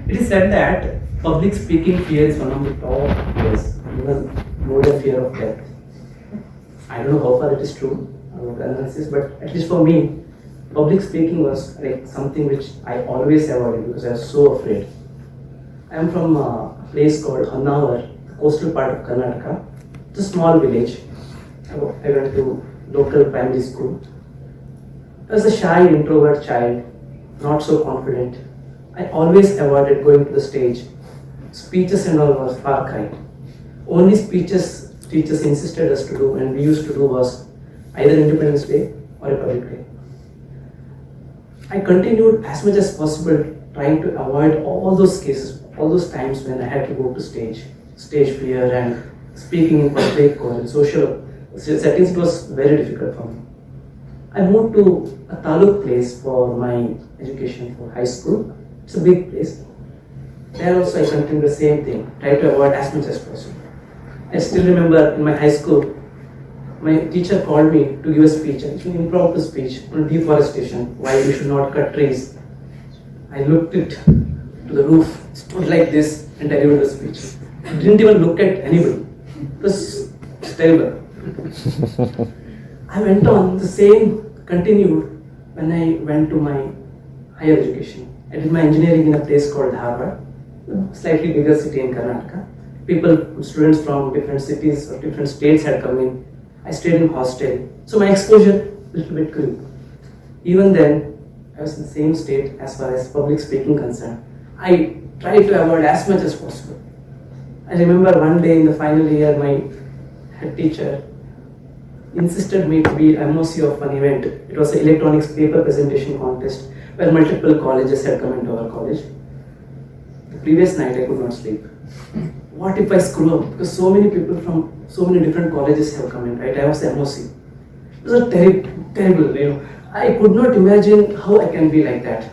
It is said that public speaking fear is one of the top fears, even more than fear of death. I don't know how far it is true about the analysis, but at least for me, public speaking was like something which I always avoided because I was so afraid. I am from a place called Honavar, the coastal part of Karnataka. It's a small village. I went to local primary school. I was a shy, introvert child, not so confident. I always avoided going to the stage. Speeches and all was far cry. Only speeches teachers insisted us to do and we used to do was either Independence Day or Republic Day. I continued as much as possible trying to avoid all those cases, all those times when I had to go to stage fear and speaking in public or in social settings. It was very difficult for me. I moved to a taluk place for my education for high school. It's a big place. There also I continued the same thing, try to avoid as much as possible. I still remember in my high school, my teacher called me to give a speech, an impromptu speech on deforestation, why we should not cut trees. I looked it to the roof, stood like this and delivered the speech. I didn't even look at anybody. It was terrible. I went on, the same continued when I went to my higher education. I did my engineering in a place called Harvard, a slightly bigger city in Karnataka. Students from different cities or different states had come in. I stayed in hostel. So my exposure a little bit grew. Even then, I was in the same state as far as public speaking concerned. I tried to avoid as much as possible. I remember one day in the final year, my head teacher insisted me to be MOC of an event. It was an electronics paper presentation contest where multiple colleges had come into our college. The previous night I could not sleep. What if I screw up? Because so many people from so many different colleges have come in, right? I was the MOC. It was a terrible, I could not imagine how I can be like that.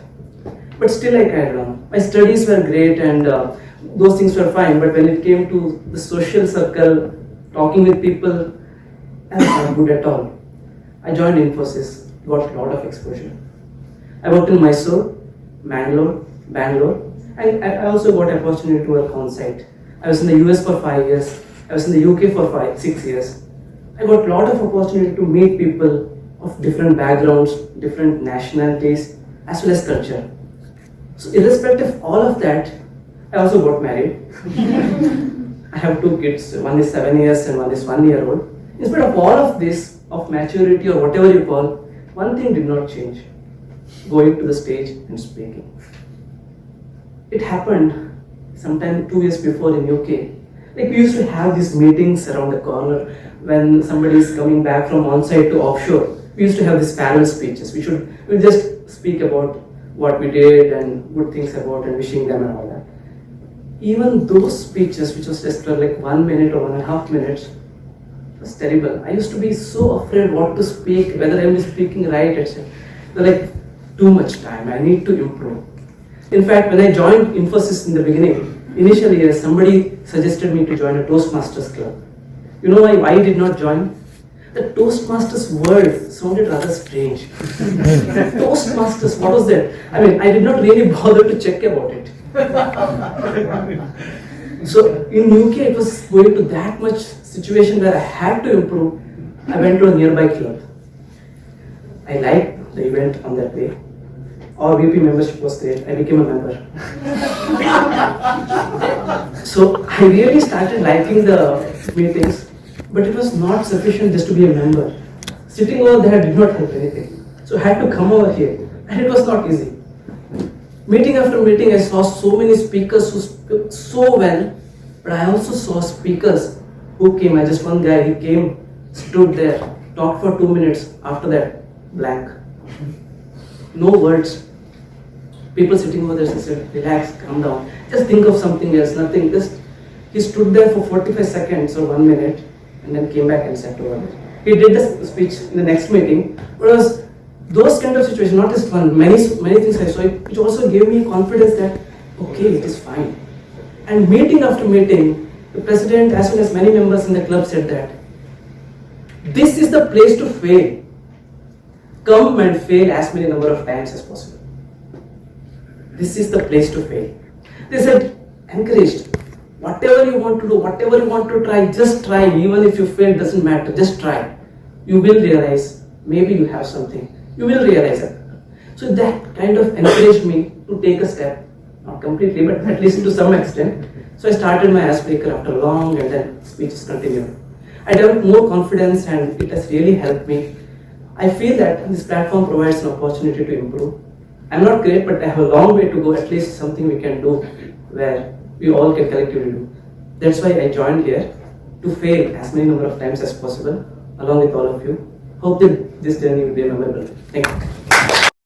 But still I carried on. My studies were great and those things were fine, but when it came to the social circle, talking with people, I was not good at all. I joined Infosys, got a lot of exposure. I worked in Mysore, Bangalore, and I also got an opportunity to work on site. I was in the US for 5 years. I was in the UK for 6 years. I got a lot of opportunity to meet people of different backgrounds, different nationalities, as well as culture. So irrespective of all of that, I also got married. I have 2 kids. One is 7 years and one is 1 year old. In spite of all of this, of maturity or whatever you call, one thing did not change: going to the stage and speaking. It happened sometime 2 years before in UK. Like we used to have these meetings around the corner when somebody is coming back from on-site to offshore. We used to have these panel speeches. We just speak about what we did and good things about and wishing them and all that. Even those speeches, which was just like 1 minute or 1.5 minutes, was terrible. I used to be so afraid what to speak, whether I was speaking right, etc. Like too much time. I need to improve. In fact, when I joined Infosys in the beginning, initially somebody suggested me to join a Toastmasters club. You know why I did not join? The Toastmasters word sounded rather strange. Toastmasters, what was that? I mean, I did not really bother to check about it. So in UK, it was going to that much situation where I had to improve. I went to a nearby club. I liked the event on that day. Our VP membership was great. I became a member. So I really started liking the meetings, but it was not sufficient just to be a member. Sitting over there did not help anything. So I had to come over here, and it was not easy. Meeting after meeting, I saw so many speakers who spoke so well, but I also saw speakers who came. One guy, he came, stood there, talked for 2 minutes. After that, blank. No words. People sitting over there said, relax, calm down. Just think of something else, nothing. He stood there for 45 seconds or 1 minute and then came back and sat over there. He did the speech in the next meeting. Whereas those kind of situations, not just one, many things I saw, it also gave me confidence that, okay, it is fine. And meeting after meeting, the president as well as many members in the club said that, this is the place to fail. Come and fail as many number of times as possible. This is the place to fail. They said, encouraged. Whatever you want to do, whatever you want to try, just try. Even if you fail, doesn't matter. Just try. You will realize maybe you have something. You will realize it. So that kind of encouraged me to take a step, not completely, but at least to some extent. So I started my icebreaker after long, and then speeches continued. I developed more confidence, and it has really helped me. I feel that this platform provides an opportunity to improve. I'm not great, but I have a long way to go, at least something we can do where we all can collectively do. That's why I joined here, to fail as many number of times as possible along with all of you. Hope that this journey will be memorable. Thank you.